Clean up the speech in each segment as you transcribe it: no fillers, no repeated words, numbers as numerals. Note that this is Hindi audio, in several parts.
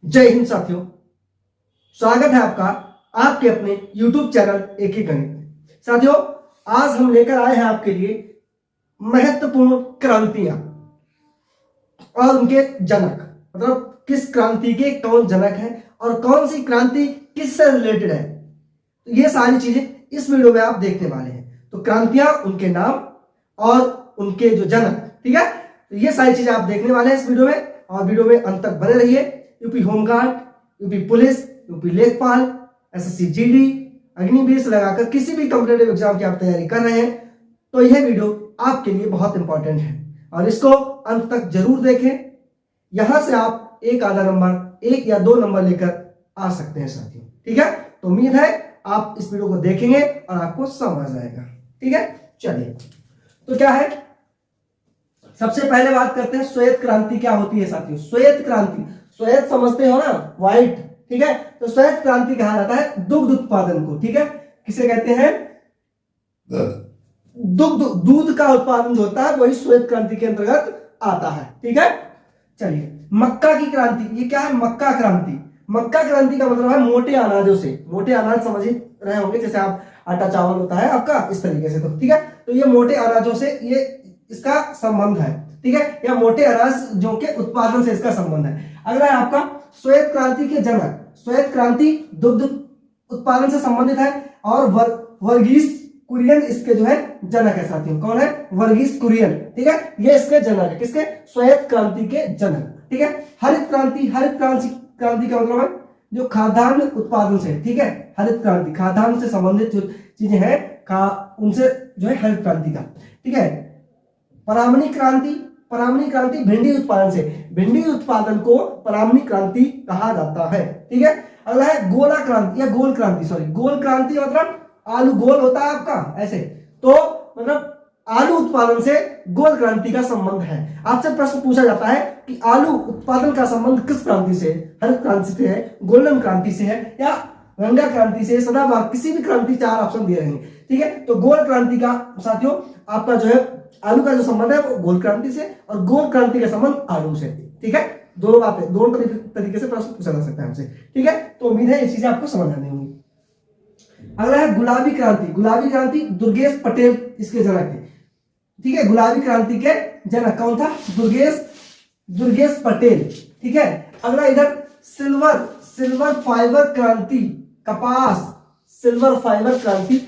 जय हिंद साथियों, स्वागत है आपका आपके अपने YouTube चैनल एक ही गणित में। साथियों, आज हम लेकर आए हैं आपके लिए महत्वपूर्ण क्रांतियां और उनके जनक, मतलब किस क्रांति के कौन जनक है और कौन सी क्रांति किससे रिलेटेड है। तो ये सारी चीजें इस वीडियो में आप देखने वाले हैं। तो क्रांतियां, उनके नाम और उनके जो जनक, ठीक है, तो ये सारी चीजें आप देखने वाले हैं इस वीडियो में, और वीडियो में अंत तक बने रहिए। UP home guard, UP police, UP लेखपाल, एसएससी जीडी, अग्निवीर से लगाकर किसी भी कॉम्पिटिटिव एग्जाम की आप तैयारी कर रहे हैं तो यह वीडियो आपके लिए बहुत इंपॉर्टेंट है और इसको अंत तक जरूर देखें। यहां से आप एक आधा नंबर, एक या दो नंबर लेकर आ सकते हैं साथियों, ठीक है। तो उम्मीद है आप इस वीडियो को देखेंगे और आपको समझ आएगा, ठीक है। चलिए, तो क्या है, सबसे पहले बात करते हैं श्वेत क्रांति क्या होती है साथियों। श्वेत क्रांति, श्वेत समझते हो ना, व्हाइट, ठीक है। तो श्वेत क्रांति कहा जाता है दुग्ध उत्पादन को, ठीक है। किसे कहते हैं? दुग्ध, दूध का उत्पादन जो होता है वही श्वेत क्रांति के अंतर्गत आता है, ठीक है। चलिए, मक्का की क्रांति, ये क्या है? मक्का क्रांति। मक्का क्रांति का मतलब है मोटे अनाजों से, मोटे अनाज समझ ही रहे होंगे, जैसे आप आटा चावल होता है आपका, इस तरीके से, तो ठीक है। तो ये मोटे अनाजों से ये इसका संबंध है, ठीक है, या मोटे अनाज जो के उत्पादन से इसका संबंध है। अगला है आपका श्वेत क्रांति के जनक। श्वेत क्रांति दुग्ध उत्पादन से संबंधित है और वर्गीस कुरियन इसके जो है जनक है साथियों। कौन है? वर्गीस कुरियन, ठीक है, ये इसके जनक है। किसके? श्वेत क्रांति के जनक, ठीक है। हरित क्रांति, हरित क्रांति का मतलब है जो खाद्यान्न उत्पादन से, ठीक है, हरित क्रांति खाद्यान्न से संबंधित जो चीजें हैं उनसे जो है हरित क्रांति का, ठीक है। परामनी क्रांति, परामनी क्रांति भिंडी उत्पादन से, भिंडी उत्पादन को परामनी क्रांति कहा जाता है, ठीक है। अगला है गोला क्रांति या गोल क्रांति, सॉरी, गोल क्रांति मतलब आलू गोल होता है आपका ऐसे, तो मतलब आलू उत्पादन से गोल क्रांति का संबंध है। आपसे प्रश्न पूछा जाता है कि आलू उत्पादन का संबंध किस क्रांति से? हरित क्रांति से है, गोल्डन क्रांति से है, या रंगा क्रांति से, सदाबहार, किसी भी क्रांति, चार ऑप्शन दिए रहेंगे, ठीक है। तो गोल क्रांति का साथियों आपका जो है आलू का जो संबंध है वो गोल क्रांति से, और गोल क्रांति का संबंध आलू से, ठीक है। दोनों बातें, दोनों तरीके से प्रश्न पूछा जा सकता है हमसे, ठीक है। तो उम्मीद है ये चीजें आपको समझ आनी होंगी। अगला है गुलाबी क्रांति। गुलाबी क्रांति दुर्गेश पटेल इसके जनक थे, ठीक है। गुलाबी क्रांति के जनक कौन था? दुर्गेश पटेल, ठीक है। अगला इधर सिल्वर फाइबर क्रांति, कपास, सिल्वर फाइबर क्रांति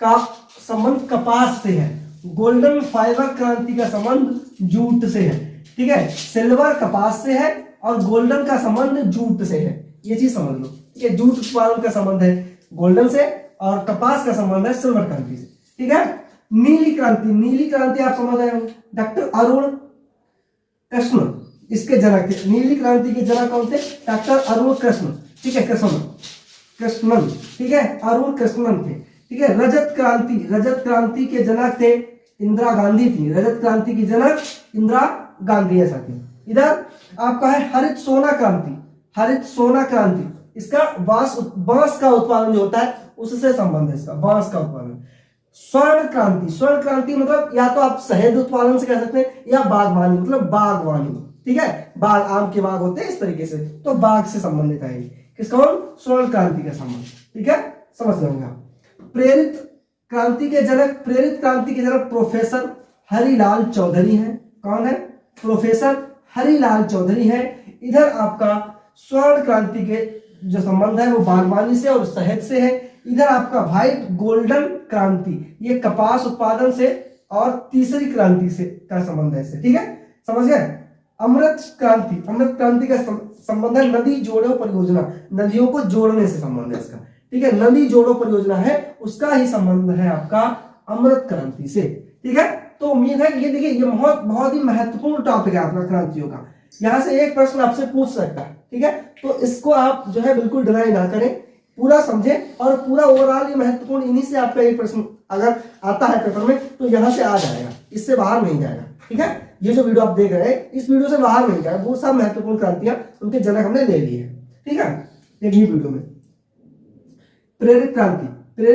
का संबंध कपास से है। गोल्डन फाइबर क्रांति का संबंध जूट से है, ठीक है। सिल्वर कपास से है और गोल्डन का संबंध जूट से है, ये चीज समझ लो, ठीक है। जूट उत्पादन का संबंध है गोल्डन से और कपास का संबंध है सिल्वर क्रांति से, ठीक है। नीली क्रांति, नीली क्रांति आप समझ रहे हो, डॉक्टर अरुण कृष्ण इसके जनक थे। नीली क्रांति के जनक कौन थे? डॉक्टर अरुण कृष्ण, ठीक है, कृष्णन, ठीक है, अरुण कृष्णन थे, ठीक है। रजत क्रांति के जनक थे इंदिरा गांधी थी। रजत क्रांति की जनक इंदिरा गांधी है साथियों। इधर आपका है हरित सोना क्रांति। हरित सोना क्रांति इसका बांस का उत्पादन जो होता है उससे संबंध है इसका, बांस का उत्पादन। स्वर्ण क्रांति मतलब या तो आप शहद उत्पादन से कह सकते हैं या बागवानी, मतलब बागवानी, ठीक है। बाग, आम के बाग होते हैं इस तरीके से, तो बाग से संबंधित है किसका? स्वर्ण क्रांति का संबंध, ठीक है, समझ लेंगे आप। प्रेरित क्रांति के जनक प्रोफेसर हरिलाल चौधरी हैं। कौन है? प्रोफेसर हरिलाल चौधरी है। इधर आपका स्वर्ण क्रांति के जो संबंध है वो बागवानी से और शहद से है। इधर आपका व्हाइट गोल्डन क्रांति, ये कपास उत्पादन से और तीसरी क्रांति से का संबंध है इससे, ठीक है, समझ गए। अमृत क्रांति का संबंध है नदी जोड़ो परियोजना, नदियों को जोड़ने से संबंध है इसका, ठीक है। नदी जोड़ो परियोजना है, उसका ही संबंध है आपका अमृत क्रांति से, ठीक है। तो उम्मीद है, ये देखिए, ये बहुत ही महत्वपूर्ण टॉपिक है आपका क्रांतियों का। यहां से एक प्रश्न आपसे पूछ सकता है, ठीक है। तो इसको आप जो है बिल्कुल डिनाई ना करें, पूरा समझें और पूरा ओवरऑल ये महत्वपूर्ण, इन्हीं से आपका एक प्रश्न अगर आता है पेपर में तो यहां से आ जाएगा, इससे बाहर नहीं जाएगा, ठीक है। ये जो वीडियो आप देख रहे हैं इस वीडियो से बाहर नहीं जाएगा, वो सब महत्वपूर्ण क्रांतियां उनके जनक हमने ले लिए हैं, ठीक है, एक ही वीडियो में। प्रेरित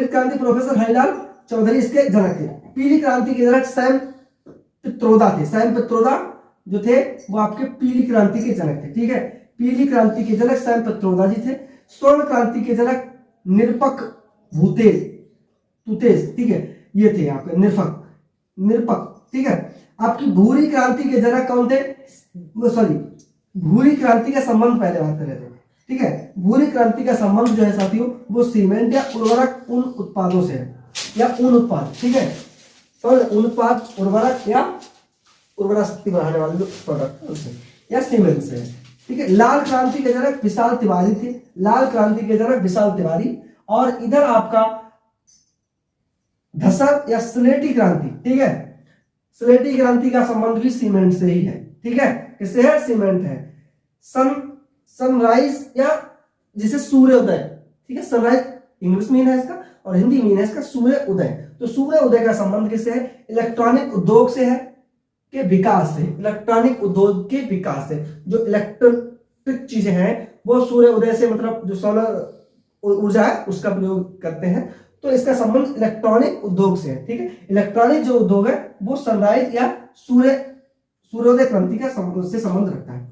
क्रांति प्रोफेसर हरिलाल चौधरी इसके जनक थे। पीली क्रांति के जनक सैम पित्रोदा थे। सैम पित्रोदा जो थे वो आपके पीली क्रांति के जनक थे, ठीक है। पीली क्रांति के जनक सैम पित्रोदा जी थे। स्वर्ण क्रांति के जनक निरपक तुतेज, ठीक है, ये थे आपके निरपक, ठीक है। आपकी भूरी क्रांति के जनक कौन थे? सॉरी, भूरी क्रांति का संबंध पहले बात कर रहे थे, ठीक है। भूरी क्रांति का संबंध जो है साथियों वो सीमेंट या उर्वरक उन उत्पादों से है, या उन उत्पाद, ठीक है, तो उन उत्पाद उर्वरक या उर्वरा शक्ति बढ़ाने वाले जो प्रोडक्ट या सीमेंट से है, ठीक है। लाल क्रांति के जनक विशाल तिवारी थे, लाल क्रांति के जनक विशाल तिवारी। और इधर आपका धसर या स्लेटी क्रांति, ठीक है, स्लेटी क्रांति का संबंध भी सीमेंट से ही है, ठीक है। किससे है? सीमेंट है। सनराइज या जिसे सूर्योदय, ठीक है, सनराइज इंग्लिश मीन है इसका और हिंदी मीन है इसका सूर्य उदय। तो सूर्य उदय का संबंध किससे है? इलेक्ट्रॉनिक उद्योग से है, के विकास से, इलेक्ट्रॉनिक उद्योग के विकास से। जो इलेक्ट्रिक चीजें हैं वो सूर्य उदय से, मतलब जो सोलर ऊर्जा है उसका प्रयोग करते हैं, तो इसका संबंध इलेक्ट्रॉनिक उद्योग से है, ठीक है। इलेक्ट्रॉनिक जो उद्योग है वो सनराइज या सूर्योदय क्रांति का से संबंध रखता है।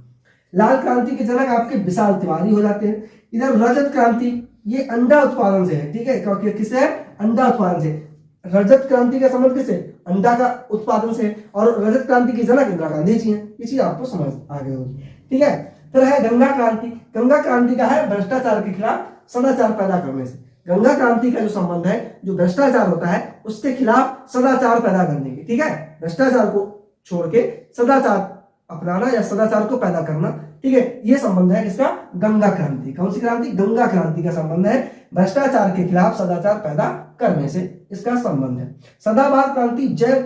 लाल क्रांति के जनक आपके विशाल तिवारी हो जाते हैं। इधर रजत क्रांति ये अंडा उत्पादन से है, ठीक है, क्योंकि किससे है? अंडा उत्पादन से। रजत क्रांति का संबंध किससे? अंडा का उत्पादन से। और रजत क्रांति की जनक इंदिरा गांधी जी हैं, ये चीज आपको समझ आ गई होगी, ठीक है। फिर है गंगा क्रांति। गंगा क्रांति का है भ्रष्टाचार के खिलाफ सदाचार पैदा करने से। गंगा क्रांति का जो संबंध है, जो भ्रष्टाचार होता है उसके खिलाफ सदाचार पैदा करने की, ठीक है, भ्रष्टाचार को छोड़ के सदाचार अपनाना या सदाचार को पैदा करना, ठीक है, ये संबंध है इसका गंगा क्रांति। कौन सी क्रांति? गंगा क्रांति का संबंध है भ्रष्टाचार के खिलाफ सदाचार पैदा करने से इसका संबंध है। सदाबहार क्रांति जैव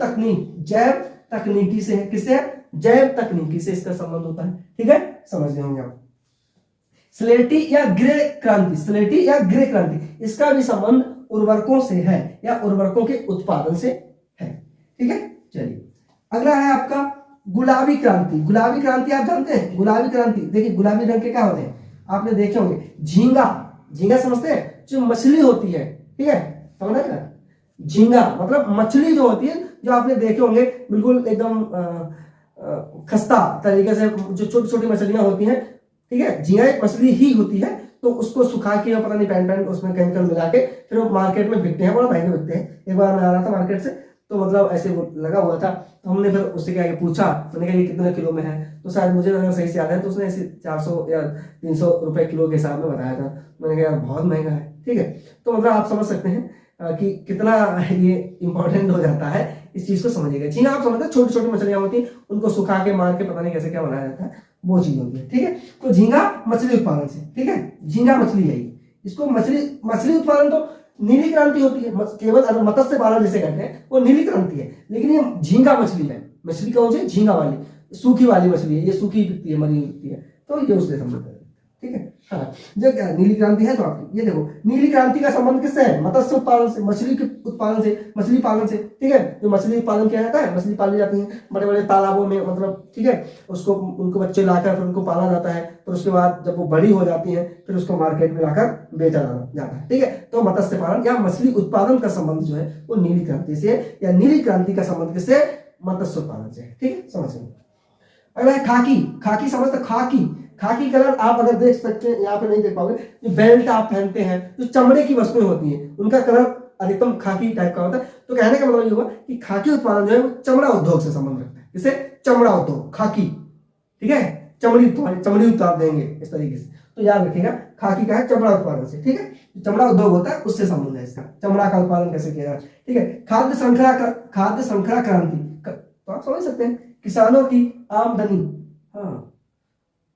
तकनीकी से है। किससे है? जैव तकनीकी से इसका संबंध होता है, ठीक है, समझ गए होंगे आप। स्लेटी या ग्रे क्रांति, स्लेटी या ग्रे क्रांति, इसका भी संबंध उर्वरकों से है या उर्वरकों के उत्पादन से है, ठीक है। चलिए अगला है आपका गुलाबी क्रांति। गुलाबी क्रांति आप जानते हैं? गुलाबी क्रांति देखिए, गुलाबी रंग के क्या होते हैं आपने देखे होंगे? झींगा समझते हैं? जो मछली होती है, ठीक है, समझ ना? झींगा मतलब मछली जो होती है, जो आपने देखे होंगे बिल्कुल एकदम खस्ता तरीके से, जो छोटी छोटी मछलियां होती हैं, ठीक है, झींगा एक मछली ही होती है। तो उसको सुखा के पता नहीं पैन उसमें केमिकल मिला के फिर वो मार्केट में बिकते हैं, बड़ा महंगे बिकते हैं। एक बार मैं आ रहा था मार्केट से, तो मतलब ऐसे लगा हुआ था, तो हमने फिर उससे क्या पूछा, मैंने कहा ये कितने किलो में है, तो शायद मुझे अगर सही से याद है तो उसने ऐसे 400 या 300 रुपए किलो के हिसाब में बताया था। मैंने कहा यार बहुत महंगा है, ठीक है। तो मतलब आप समझ सकते हैं कि कितना ये इंपॉर्टेंट हो जाता है, इस चीज को समझिएगा। झींगा आप समझते हैं, छोटी छोटी मछलियां होती हैं, उनको सुखा के मार के पता नहीं कैसे क्या बनाया जाता है, वो चीज होती है, ठीक है। तो झींगा मछली उत्पादन से, ठीक है, झींगा मछली है, इसको मछली उत्पादन तो नीली क्रांति होती है, केवल मत्स्य पालन जिसे कहते हैं वो नीली क्रांति है, लेकिन ये झींगा मछली है। मछली कौन सी? झींगा वाली, सूखी वाली मछली है, ये सूखी बिकती है, मरी बिकती है, तो ये उससे संबंध है, ठीक है। हाँ, जब नीली क्रांति है तो आपकी ये देखो, नीली क्रांति का संबंध किससे है? मत्स्य उत्पादन से, मछली के उत्पादन से, मछली पालन से, ठीक है। जो मछली उत्पादन किया जाता है, मछली पाली जाती है बड़े बड़े तालाबों में, मतलब, ठीक है, उसको उनको बच्चे लाकर फिर उनको पाला जाता है, फिर उसके बाद जब वो बड़ी हो जाती है फिर उसको मार्केट में लाकर बेचा जाता है, ठीक है। तो मत्स्य पालन या मछली उत्पादन का संबंध जो है वो नीली क्रांति से, या नीली क्रांति का संबंध किससे? मत्स्य उत्पादन से, ठीक है, समझ गए। अगला है खाकी। खाकी समझते? खाकी कलर आप अगर देख सकते हैं, यहाँ पे नहीं देख पाओगे, जो बेल्ट आप पहनते हैं, जो चमड़े की वस्तुएं होती हैं, उनका कलर अधिकतम खाकी टाइप का होता है। तो कहने का मतलब ये हुआ कि खाकी उत्पादन जो है वो चमड़ा उद्योग से संबंध रखता है। जैसे चमड़ा उद्योग, खाकी, ठीक है, चमड़ी उत्पाद देंगे इस तरीके से, तो याद रखिएगा खाकी का है चमड़ा उत्पादन से, ठीक है। चमड़ा उद्योग होता है उससे संबंध है इसका, चमड़ा का उत्पादन कैसे किया जाए, ठीक है। खाद्य श्रृंखला क्रांति, तो आप समझ सकते हैं, किसानों की आमदनी, हाँ,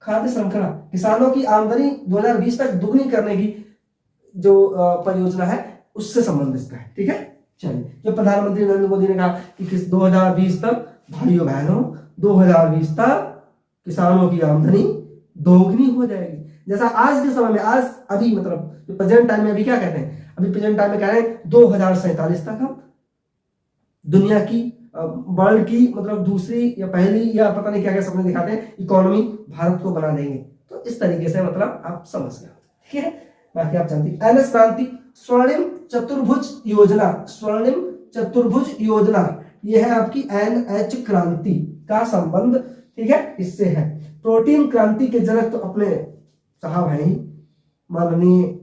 खाद्य श्रृंखला, किसानों की आमदनी 2020 तक दुगनी करने की जो परियोजना है उससे संबंधित है, ठीक है। चलिए, जो प्रधानमंत्री नरेंद्र मोदी ने कहा कि 2020 तक, भाइयों बहनों, 2020 तक किसानों की आमदनी दोगुनी हो जाएगी। जैसा आज के समय में, आज अभी मतलब जो प्रेजेंट टाइम में अभी क्या कहते हैं, अभी प्रेजेंट टाइम में कह रहे हैं 2047 तक हम दुनिया की, वर्ल्ड की, मतलब दूसरी या पहली या पता नहीं क्या क्या सपने दिखाते हैं, इकोनॉमी भारत को बना देंगे। तो इस तरीके से मतलब आप समझ गए, ठीक है। बाकी आप जानते हैं एनएस क्रांति, स्वर्णिम चतुर्भुज योजना, स्वर्णिम चतुर्भुज योजना, ये है आपकी एनएच क्रांति का संबंध, ठीक है, इससे है। प्रोटीन क्रांति के जनक तो अपने साहब हैं ही, माननीय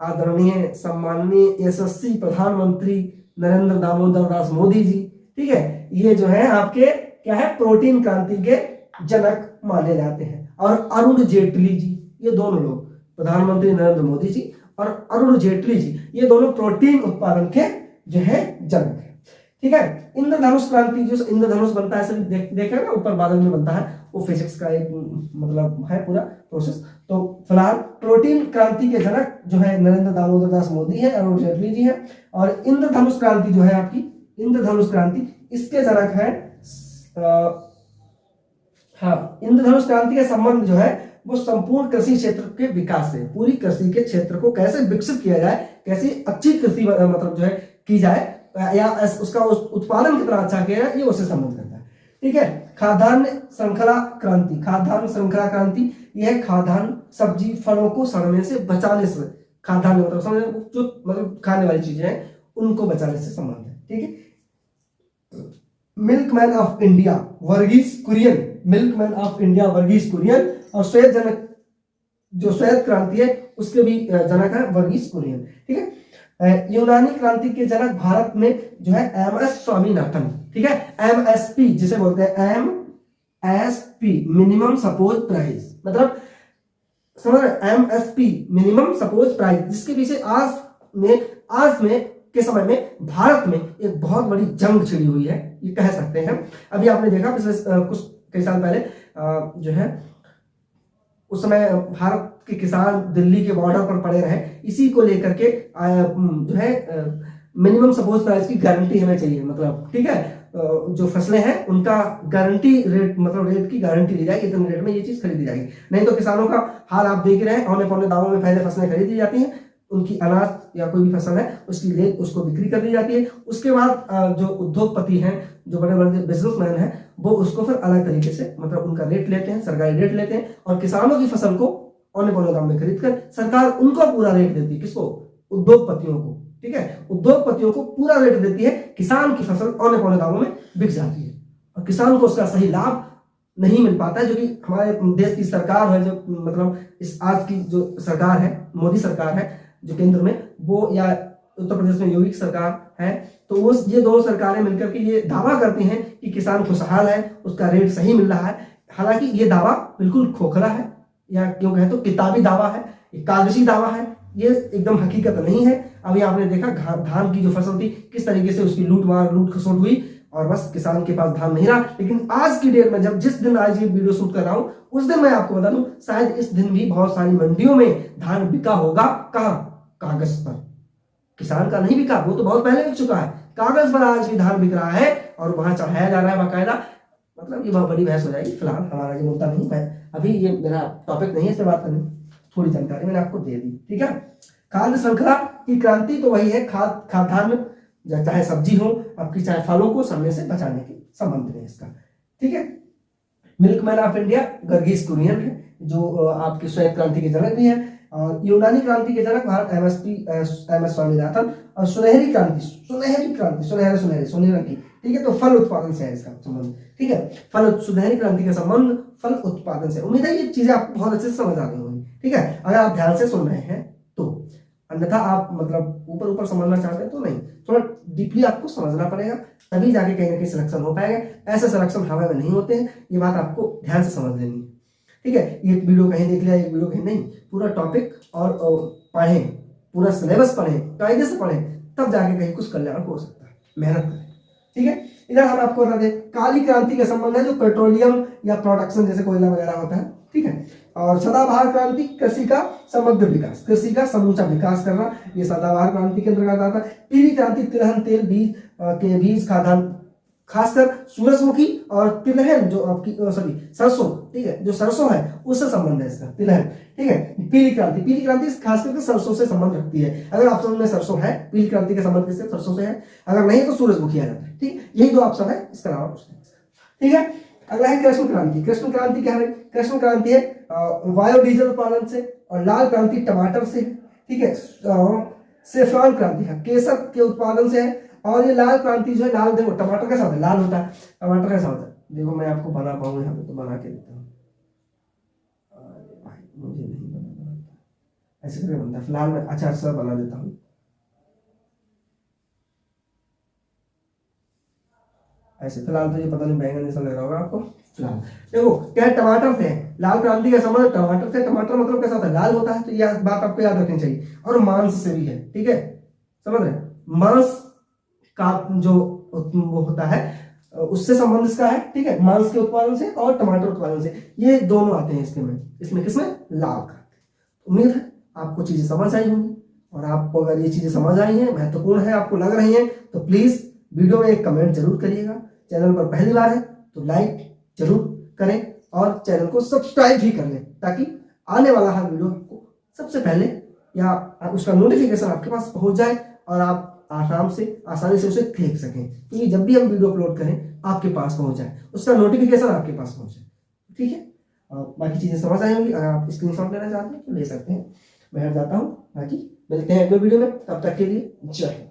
आदरणीय सम्माननीय यशस्वी प्रधानमंत्री नरेंद्र दामोदर दास मोदी जी। ठीक है, ये जो है आपके क्या है, प्रोटीन क्रांति के जनक माने जाते हैं। और अरुण जेटली जी, ये दोनों लोग, प्रधानमंत्री नरेंद्र मोदी जी और अरुण जेटली जी, ये दोनों प्रोटीन उत्पादन के जो है जनक है। ठीक है, इंद्रधनुष क्रांति, जो इंद्रधनुष बनता है सभी देख रहे ना, ऊपर बादल में बनता है, वो फिजिक्स का एक मतलब है पूरा प्रोसेस। तो फिलहाल प्रोटीन क्रांति के जनक जो है नरेंद्र दामोदर दास मोदी है, अरुण जेटली जी है। और इंद्रधनुष क्रांति जो है आपकी, इंद्रधनुष क्रांति, इसके जनक है हाँ, इंद्रधनुष क्रांति का संबंध जो है वो संपूर्ण कृषि क्षेत्र के विकास से, पूरी कृषि के क्षेत्र को कैसे विकसित किया जाए, कैसे अच्छी कृषि मतलब जो है की जाए, या उसका उत्पादन कितना अच्छा किया जाए, ये उससे संबंध करता है। ठीक है, खाद्यान्न श्रृंखला क्रांति, खाद्यान्न श्रृंखला क्रांति, यह खाद्यान्न सब्जी फलों को सड़ने से बचाने से, खाद्यान्न मतलब जो मतलब खाने वाली चीजें हैं उनको बचाने से संबंध है। ठीक है, milkman of India Varghese Kurien, milkman of India Varghese Kurien, और श्वेत जनक जो श्वेत क्रांति है उसके भी जनक है वर्गीस कुरियन। ठीक है, यूनानी क्रांति के जनक भारत में जो है एमएस स्वामीनाथन। ठीक है, एमएसपी जिसे बोलते हैं, एमएसपी मिनिमम सपोज प्राइस, मतलब समझ रहे, एमएसपी मिनिमम सपोज प्राइस, जिसके पीछे आज में के समय में भारत में एक बहुत बड़ी जंग छिड़ी हुई है, ये कह सकते हैं। अभी आपने देखा पिछले कुछ कई साल पहले जो है उस समय भारत के किसान दिल्ली के बॉर्डर पर पड़े रहे, इसी को लेकर के जो है मिनिमम सपोज प्राइस की गारंटी हमें चाहिए, मतलब ठीक है, जो फसलें हैं उनका गारंटी रेट, मतलब रेट की गारंटी दी जाएगी, इतने रेट में ये चीज खरीदी जाएगी। नहीं तो किसानों का हाल आप देख रहे हैं, औने पौने दामों में पहले फसलें खरीदी जाती हैं, उनकी अनाज या कोई भी फसल है उसकी रेट उसको बिक्री कर दी जाती है, उसके बाद जो उद्योगपति हैं, जो बड़े बड़े बिजनेसमैन हैं, वो उसको फिर अलग तरीके से मतलब उनका रेट लेते हैं, सरकारी रेट लेते हैं, और किसानों की फसल को औने पौने दाम में खरीद कर सरकार उनको पूरा रेट देती है, किसको, उद्योगपतियों को। ठीक है, उद्योगपतियों को पूरा रेट देती है, किसान की फसल औने पौने दामों में बिक जाती है, और किसान को उसका सही लाभ नहीं मिल पाता है, जो कि हमारे देश की सरकार है, जो मतलब इस आज की जो सरकार है, मोदी सरकार है जो केंद्र में, वो या उत्तर प्रदेश में योगी सरकार है, तो वो ये दोनों सरकारें मिलकर के ये दावा करती हैं कि किसान खुशहाल है, उसका रेट सही मिल रहा है। हालांकि ये दावा बिल्कुल खोखला है, या क्यों कहे तो किताबी दावा है, कागजी दावा है, ये एकदम हकीकत नहीं है। अभी आपने देखा धान की जो फसल थी किस तरीके से उसकी लूट खसोट हुई, और बस किसान के पास धान नहीं रहा। लेकिन आज की डेट में जब जिस दिन आज ये वीडियो शूट कर रहा हूं, उस दिन मैं आपको बता दूं, शायद इस दिन भी बहुत सारी मंडियों में धान बिका होगा। कहां, कागज पर, किसान का नहीं बिका, वो तो बहुत पहले बिक चुका है, कागज पर आज भी धान बिक रहा है और वहां चढ़ाया जा रहा है बाकायदा। मतलब ये बहुत बड़ी बहस हो जाएगी, फिलहाल हमारा ये मुद्दा नहीं है, अभी ये मेरा टॉपिक नहीं है, इस पर बात करनी, थोड़ी जानकारी मैंने आपको दे दी। ठीक है, खाद्य श्रृंखला की क्रांति तो वही है, खाद्यान्न चाहे सब्जी हो आपकी, चाहे फलों को सड़ने से बचाने के संबंध में इसका। ठीक है, milkman of India Varghese Kurien है, जो आपकी श्वेत क्रांति के जनक भी है, और यूनानी क्रांति के जनक भारत एमएस स्वामीनाथन, और सुनहरी क्रांति सोने रंग की। ठीक है, तो फल उत्पादन से है इसका संबंध। ठीक है, सुनहरी क्रांति का संबंध फल उत्पादन से। उम्मीद है ये चीजें आपको बहुत अच्छे से समझ आ गई होंगी। ठीक है, अगर आप ध्यान से सुन रहे हैं तो, अन्यथा आप मतलब ऊपर समझना चाहते हैं तो नहीं, थोड़ा डीपली आपको समझना पड़ेगा, तभी जाके कहीं ना कहीं सिलेक्शन हो पाएगा। ऐसे सिलेक्शन हवा में नहीं होते हैं, ये बात आपको ध्यान से समझ लेनी है। ठीक है, ये वीडियो कहीं देख लिया, एक वीडियो कहीं नहीं, पूरा टॉपिक और पढ़ें, पूरा सिलेबस पढ़ें, कायदे से पढ़ें, तब जाके कहीं कुछ कल्याण हो सकता है, मेहनत करें। ठीक है, इधर हम आपको बता दें, काली क्रांति का संबंध है जो पेट्रोलियम या प्रोडक्शन जैसे कोयला वगैरह होता है। ठीक है, और सदाबहार क्रांति कृषि का समग्र विकास, कृषि का समूचा विकास करना, ये सदाबहार क्रांति के अंतर्गत आता है। पीली क्रांति तिलहन तेल बीज के बीज खाद्यान्न, खासकर सूरजमुखी और तिलहन जो आपकी सरसों, ठीक है, जो सरसों है उससे संबंध है इसका, तिलहन। ठीक है, पीली क्रांति खास करके सरसों से संबंध रखती है। अगर ऑप्शन में सरसों है, पीली क्रांति का संबंध किससे, सरसों से है, अगर नहीं तो सूरजमुखी आ जाता है। ठीक, यही दो ऑप्शन है, इसके अलावा कुछ नहीं। ठीक है, अगला है कृष्ण क्रांति। कृष्ण क्रांति क्या है? कृष्ण क्रांति है बायोडीजल उत्पादन से, और लाल क्रांति टमाटर से। ठीक है, सेफ्रॉन क्रांति है केसर के उत्पादन से है, और ये लाल क्रांति जो है, लाल देखो टमाटर कैसा होता है, लाल होता है, टमाटर कैसा होता है, देखो मैं आपको बना पाऊंगा यहाँ पे, तो बना के देता हूँ। मुझे नहीं बनाना आता, ऐसे करके बनता है। फिलहाल मैं अच्छा अच्छा बना देता हूँ। ऐसे फिलहाल तो ये पता नहीं बैंगन जैसा लग रहा होगा आपको। फिलहाल देखो क्या है, टमाटर से है, लाल क्रांति का समझ टमाटर से, टमाटर मतलब कैसा होता है, लाल होता है, तो यह बात आपको याद रखनी चाहिए। और मांस से भी है, ठीक है, समझ रहे हैं? मांस का जो वो होता है उससे संबंध इसका है, ठीक है, मांस के उत्पादन से और टमाटर उत्पादन से, ये दोनों आते हैं इसके में, इसमें किसमें, लाल का। उम्मीद है आपको चीजें समझ आई होंगी, और आपको अगर ये चीजें समझ आई हैं, महत्वपूर्ण है, आपको लग रही हैं, तो प्लीज वीडियो में एक कमेंट जरूर करिएगा। चैनल पर पहली बार है तो लाइक जरूर करें और चैनल को सब्सक्राइब भी कर लें, ताकि आने वाला हर वीडियो आपको सबसे पहले या उसका नोटिफिकेशन आपके पास पहुंच जाए और आप आराम से आसानी से उसे देख सकें, क्योंकि जब भी हम वीडियो अपलोड करें आपके पास पहुंच जाए, उसका नोटिफिकेशन आपके पास पहुंच जाए, ठीक है। बाकी चीजें समझ आई होंगी, अगर आप स्क्रीनशॉट लेना चाहते हैं तो ले सकते हैं। मैं हट जाता हूँ, बाकी मिलते हैं अगले वीडियो में, तब तक के लिए जय हिंद।